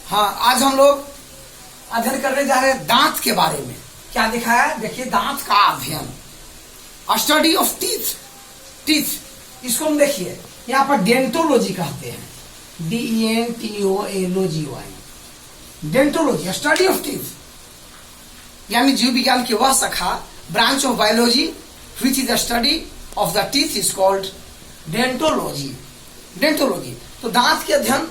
हाँ, आज हम लोग अध्ययन करने जा रहे हैं दांत के बारे में। क्या लिखा है देखिए, दांत का अध्ययन, स्टडी ऑफ टीथ। टीथ इसको हम देखिए यहाँ पर डेंटोलॉजी कहते हैं, DENTOLOGY। Dentology study of teeth, यानी जीव विज्ञान की वह शाखा, branch of biology which is the study of the teeth is called dentology. Dentology तो दांत के अध्ययन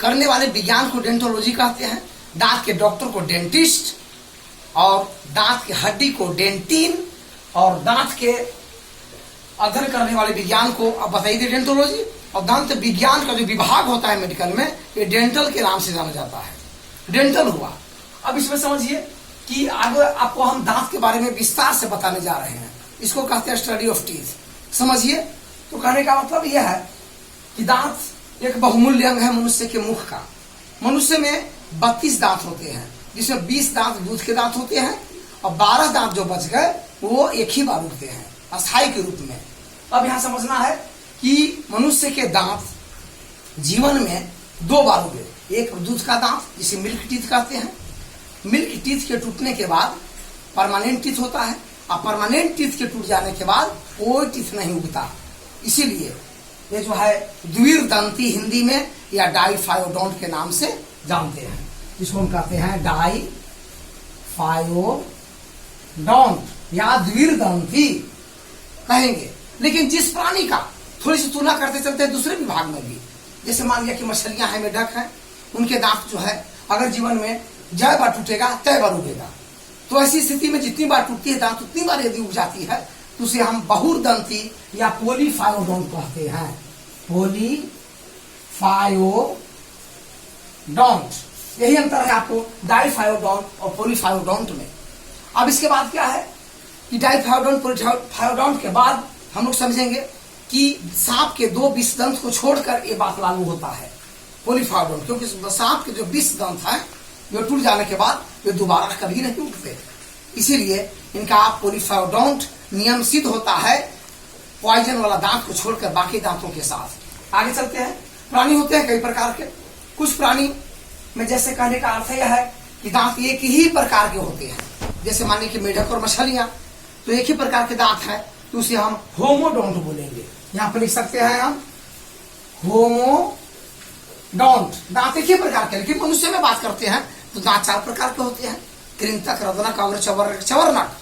करने वाले विज्ञान को डेंटोलॉजी कहते हैं। दांत के डॉक्टर को डेंटिस्ट, और दांत की हड्डी को डेंटिन, और दांत के अध्ययन करने वाले विज्ञान को अब बताइए डेंटोलॉजी। और दांत विज्ञान का जो विभाग होता है मेडिकल में, ये डेंटल के नाम से जाना जाता है। डेंटल हुआ। अब इसमें समझिए कि आगे आपको हम दांत के बारे में विस्तार से बताने जा रहे हैं। इसको कहते हैं स्टडी ऑफ टीथ। समझिए, तो कहने का मतलब यह है कि दांत एक बहुमूल्य अंग है मनुष्य के मुख का। मनुष्य में 32 दांत होते हैं, जिसमें 20 दांत दूध के दांत होते हैं, और 12 दांत जो बच गए वो एक ही बार उगते हैं अस्थायी के रूप में। अब यहाँ समझना है कि मनुष्य के दांत जीवन में 2 बार उगे। एक दूध का दांत जिसे मिल्क टीथ कहते हैं। मिल्क टीथ के टूटने के बाद परमानेंट टीथ होता है, और परमानेंट टीथ के टूट जाने के बाद कोई टीथ नहीं उगता। इसीलिए ये जो है द्विर्दंती हिंदी में या डाइफायोडोंट के नाम से जानते हैं। इसको हम कहते हैं डाइफायोडोंट या द्विर्दंती कहेंगे। लेकिन जिस प्राणी का थोड़ी सी तुलना करते चलते हैं दूसरे विभाग में भी, जैसे मान लिया कि मछलियां हैं, मेढक हैं, उनके दांत जो है अगर जीवन में जय बार टूटेगा तय बार उगेगा। तो ऐसी स्थिति में जितनी बार टूटती है दांत उतनी बार यदि उग जाती है तो उसे हम बहुर्दंती या पोलीफायोडोंट कहते हैं। पोलीफायोडोंट, यही अंतर है आपको डाइफायोडोंट और पोलीफायोडोंट में। अब इसके बाद क्या है कि डाइफायोडोंट पोलीफायोडोंट के बाद हम लोग समझेंगे कि सांप के 2 विष दंत को छोड़कर ये बात लागू होता है पोलीफायोडोंट, क्योंकि सांप के जो विष दंत है जो टूट जाने के बाद वे दोबारा कभी नहीं उठते। इसीलिए इनका पोलीफायोडोंट नियम सिद्ध होता है पॉइजन वाला दांत को छोड़कर बाकी दांतों के साथ। आगे चलते हैं। प्राणी होते हैं कई प्रकार के। कुछ प्राणी में जैसे कहने का अर्थ यह है कि दांत एक ही प्रकार के होते हैं, जैसे मानिए कि मेढक और मछलियां, तो एक ही प्रकार के दांत है, तो उसे हम होमोडोंट बोलेंगे। यहां पर लिख सकते हैं हम होमोडोंट। दांत एक ही प्रकार के, लेकिन मनुष्य में बात करते हैं तो दांत 4 प्रकार के होते हैं, कृंतक, रदनक, अग्र, चवर्णक।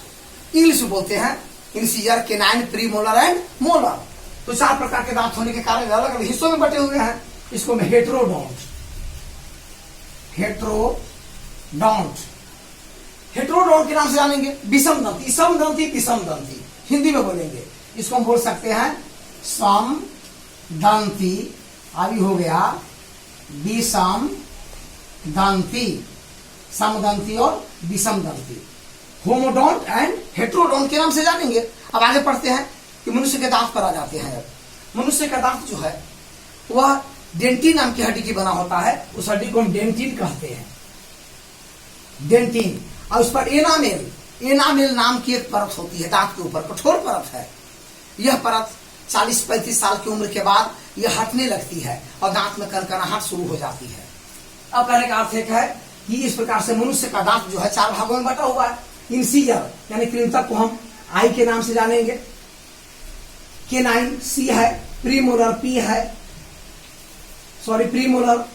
इंग्लिश में बोलते हैं incisor, canine, premolar and molar. तो 4 प्रकार के दांत होने के कारण अलग अलग हिस्सों में बटे हुए हैं। इसको हम हेट्रोडोंट के नाम से जानेंगे। विषम दंती, सम दंती, विषम दंती हिंदी में बोलेंगे। इसको हम बोल सकते हैं सम दंती, अभी हो गया विषम दंती, समदंती और विषम दंती। होमोडोंट एंड हेट्रोडोंट के नाम से जानेंगे। अब आगे पढ़ते हैं कि मनुष्य के दांत पर आ जाते हैं। मनुष्य का दांत जो है वह डेंटिन नाम की हड्डी की बना होता है। उस हड्डी को हम डेंटिन कहते हैं, डेंटिन। और उस पर एनामेल नाम की एक परत होती है दांत के ऊपर, कठोर परत है। यह परत 40-35 साल की उम्र के बाद यह हटने लगती है और दांत में कनकनाहट शुरू हो जाती है। अब कहने का अर्थ एक है कि इस प्रकार से मनुष्य का दांत जो है 4 भागों में बटा हुआ है। इंसिजर यानी कृंतक को हम आई के नाम से जानेंगे, केनाइन C है, प्रीमोलर P है, प्रीमोलर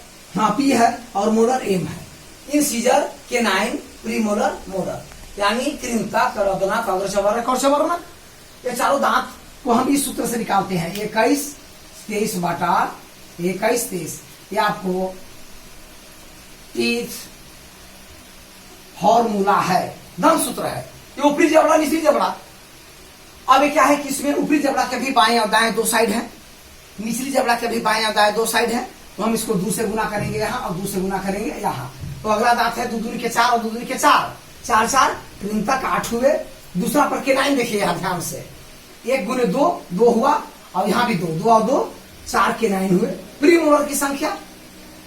P है, और मोलर M है। इंसिजर, केनाइन, प्रीमोलर, मोलर, यानी कृंतक, रदनक, अग्र, चवर्णक और चवर्णक। ये चारों दांत को हम इस सूत्र से निकालते हैं 21-23/21-23। ये आपको टीथ फॉर्मूला है, दंत सूत्र है। ये ऊपरी जबड़ा, निचली जबड़ा। अब ये क्या है कि इसमें ऊपरी जबड़ा के भी बाएं और दाएं 2 साइड है, निचली जबड़ा के भी बाएं और दाएं 2 साइड है। तो हम इसको 2 से गुना करेंगे यहाँ और 2 से गुना करेंगे यहाँ। तो अगला दांत है 2 दूनी के 4 और 2 दूनी के 4, 4 कृंतक 8 हुए। दूसरा पर केनाइन देखिए यहाँ ध्यान से, 1 गुने 2 हुआ, और यहाँ भी 2 और 2 4 केनाइन हुए। प्रीमोलर की संख्या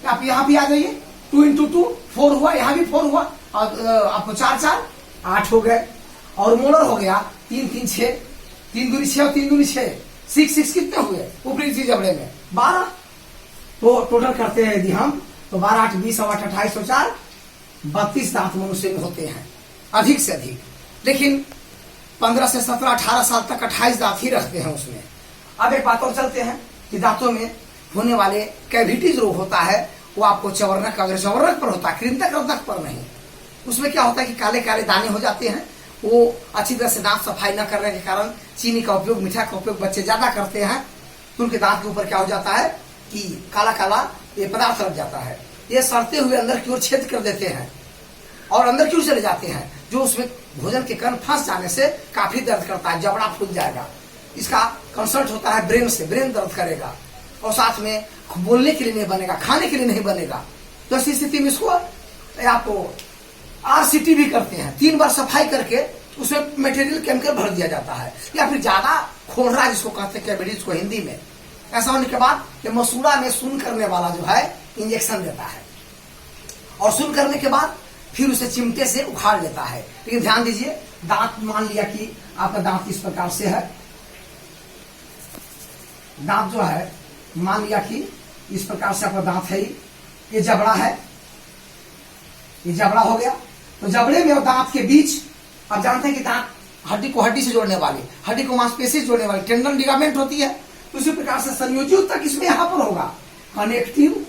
आप यहाँ भी आ जाइए, 2 × 2 4 हुआ, यहाँ भी 4 हुआ, और आपको 4 8 हो गए। और मोलर हो गया 3 3 6, 3 दूनी 6 और 3 दूनी 6, 6 कितने हुए ऊपरी जबड़े में 12। तो टोटल करते हैं यदि हम तो 12 8 20 और 8 28 और 4 32 दांत मनुष्य में होते हैं, अधिक से अधिक। लेकिन 15 से 17 18 साल तक 28 दांत ही रखते हैं उसमें। अब एक बात और चलते हैं कि दांतों में होने वाले कैविटीज रोग होता है, वो आपको चवर्णक, अगर चवर्णक पर होता है, कृंतक रौनक पर नहीं। उसमें क्या होता है कि काले काले दाने हो जाते हैं। वो अच्छी तरह से दांत सफाई न करने के कारण चीनी का उपयोग, मीठा का उपयोग बच्चे ज्यादा करते हैं, तो उनके दांत के ऊपर क्या हो जाता है कि काला काला ये पदार्थ लग जाता है। ये सड़ते हुए अंदर की ओर छेद कर देते हैं और अंदर की ओर चले जाते हैं, जो उसमें भोजन के कण फंस जाने से काफी दर्द करता है, जबड़ा फूल जाएगा। इसका कंसल्ट होता है ब्रेन से, ब्रेन दर्द करेगा और साथ में बोलने के लिए नहीं बनेगा, खाने के लिए नहीं बनेगा। तो ऐसी स्थिति में इसको आपको RCT भी करते हैं, 3 बार सफाई करके उसमें मटेरियल केमिकल भर दिया जाता है, या फिर ज्यादा खोलरा जिसको कहते हैं कैविटीज को हिंदी में। ऐसा होने के बाद ये मसूड़ा में सुन करने वाला जो है इंजेक्शन देता है और सुन करने के बाद फिर उसे चिमटे से उखाड़ लेता है। लेकिन ध्यान दीजिए, दांत मान लिया कि आपका दांत इस प्रकार से है, दांत जो है मान लिया कि इस प्रकार से आपका दांत है, ये जबड़ा है, ये जबड़ा हो गया। तो जबड़े में और दांत के बीच आप जानते हैं कि दांत हड्डी को हड्डी से जोड़ने वाली, हड्डी को मांसपेशी से जोड़ने वाली टेंडन लिगामेंट होती है। तो उसी प्रकार से संयोजी तक इसमें यहां पर होगा कनेक्टिव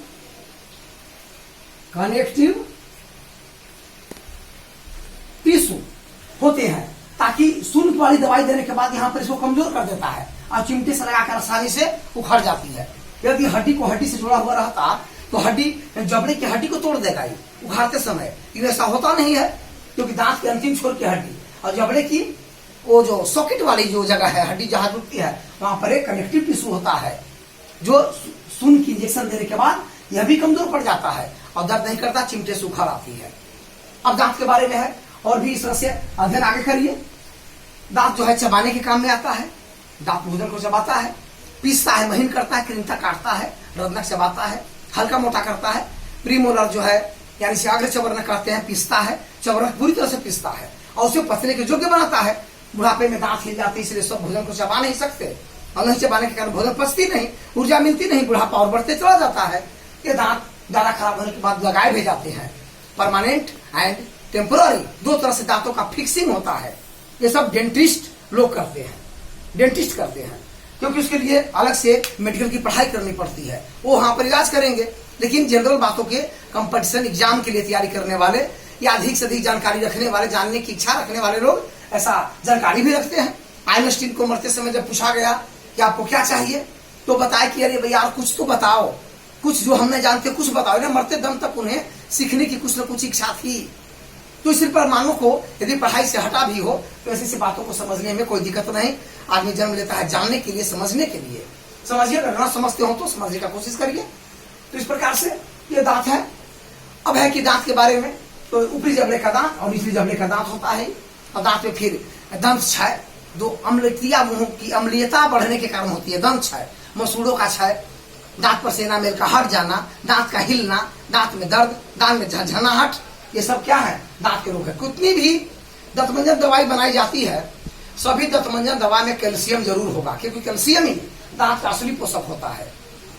टिश्यू होते हैं, ताकि सुन वाली दवाई देने के बाद यहां पर इसको कमजोर कर देता है और चिमटे से लगाकर आसानी से उखड़ जाती है। यदि हड्डी को हड्डी से जुड़ा हुआ रहता तो हड्डी, जबड़े की हड्डी को तोड़ देगा ये उखाड़ते समय। लेकिन ऐसा होता नहीं है, क्योंकि दांत के अंतिम छोर की हड्डी और जबड़े की वो जो सॉकेट वाली जो जगह है, हड्डी जहां जुड़ती है, वहां पर एक कनेक्टिव टिश्यू होता है, जो सुन की इंजेक्शन देने के बाद यह भी कमजोर पड़ जाता है और दर्द नहीं करता, चिमटे से उखाड़ आती है। अब दांत के बारे में है और भी इस तरह से अध्ययन आगे करिए। दांत जो है चबाने के काम में आता है, दांत भोजन को चबाता है, पीसता है, महीन करता है, कृंतक काटता है, रत्नक चबाता है, हल्का मोटा करता है। प्रीमोलर जो है यानी से अग्र चवर्णक कहते हैं, पीसता है, चवर्णक पूरी तरह से पीसता है और उसे पचने के योग्य बनाता है। बुढ़ापे में दांत हिल जाते हैं, इसलिए सब भोजन को चबा नहीं सकते और नहीं चबाने के कारण भोजन पचती नहीं, ऊर्जा मिलती नहीं, बुढ़ापा और बढ़ते चला जाता है। ये दांत ज्यादा खराब होने के बाद लगाए भी जाते हैं। परमानेंट एंड टेम्पोररी, 2 तरह से दांतों का फिक्सिंग होता है। ये सब डेंटिस्ट लोग करते हैं, डेंटिस्ट करते हैं, क्योंकि उसके लिए अलग से मेडिकल की पढ़ाई करनी पड़ती है, वो वहां पर इलाज करेंगे। लेकिन जनरल बातों के कंपटीशन एग्जाम के लिए तैयारी करने वाले या अधिक से अधिक जानकारी रखने वाले, जानने की इच्छा रखने वाले लोग ऐसा जानकारी भी रखते हैं। आइंस्टीन को मरते समय जब पूछा गया कि आपको क्या चाहिए, तो बताया कि अरे भैया कुछ तो बताओ, कुछ जो हम नहीं जानते कुछ बताओ ना। मरते दम तक उन्हें सीखने की कुछ न कुछ इच्छा थी। तो इस परमाणु को यदि पढ़ाई से हटा भी हो तो ऐसी बातों को समझने में कोई दिक्कत नहीं। आदमी जन्म लेता है जानने के लिए, समझने के लिए। समझिए, अगर न समझते हो तो समझने का कोशिश करिए। तो इस प्रकार से ये दांत है। अब है कि दांत के बारे में, तो ऊपरी जबड़े का दांत और निचली जबड़े का दांत होता है। और दांत में फिर दंत क्षय, जो अम्लता, मुंह की अम्लीयता बढ़ने के कारण होती है, दंत क्षय, मसूड़ों का क्षय, दांत पर से एनामेल का हट जाना, दांत का हिलना, दांत में दर्द, दांत में झनझनाहट, ये सब क्या है, दांत के रोग है। कितनी भी दंतमंजन दवाई बनाई जाती है, सभी दंतमंजन दवा में कैल्शियम जरूर होगा, क्योंकि कैल्शियम ही दांत का असली पोषक होता है।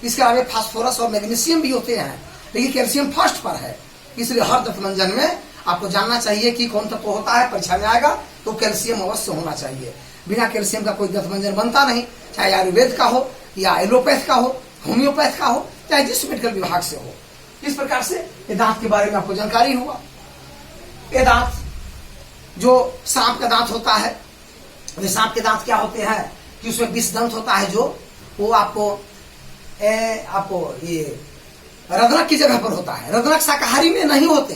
इसके अलावा फास्फोरस और मैग्नीशियम भी होते हैं, लेकिन कैल्शियम फर्स्ट पर है। इसलिए हर दंतमंजन में आपको जानना चाहिए कि कौन तत्व होता है। परीक्षा में आएगा तो कैल्शियम अवश्य होना चाहिए। बिना कैल्शियम का कोई दंतमंजन बनता नहीं, चाहे आयुर्वेद का हो या एलोपैथ का हो, होम्योपैथ का हो, चाहे जिस मेडिकल विभाग से हो। इस प्रकार से ये दांत के बारे में आपको जानकारी हुआ। ये दांत जो सांप का दांत होता है, सांप के दांत क्या होते हैं कि उसमें 20 दंत होता है, जो वो आपको ये रदनक की जगह पर होता है। रदनक शाकाहारी में नहीं होते,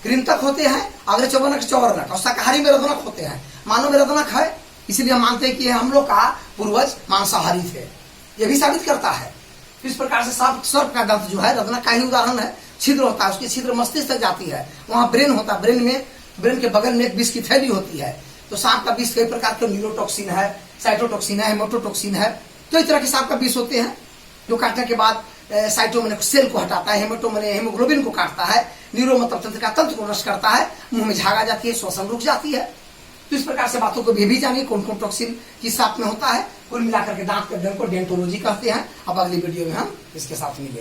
कृंतक होते हैं, अग्र चवर्णक चवर्णक, और शाकाहारी में रदनक होते हैं। मानव में रदनक है, इसलिए हम मानते हैं कि हम लोग का पूर्वज मांसाहारी थे। यह भी साबित करता है। इस प्रकार से सर्प का दंत जो है रदनक का ही उदाहरण है। छिद्र होता है, उसकी छिद्र मस्तिष्क तक जाती है, वहां ब्रेन होता है, ब्रेन के बगल में एक विष की थैली होती है। तो सांप का विष कई प्रकार के न्यूरोटॉक्सिन है, साइटोटॉक्सिन है, हेमोटोटॉक्सिन है। तो इस तरह के सांप का विष होते हैं, जो काटने के बाद साइटो मैंने सेल को हटाता है, हेमोटो मैंने हेमोग्लोबिन को काटता है, न्यूरो मतलब तंत्र का तंत्र को नष्ट करता है, मुंह में झाग आ जाती है, श्वसन रुक जाती है। तो इस प्रकार से बातों को भी जानिए कौन कौन टॉक्सिन किस सांप में होता है। कुल मिलाकर के दांत के अध्ययन को डेंटोलॉजी कहते हैं। अब अगली वीडियो में हम इसके साथ मिलेंगे।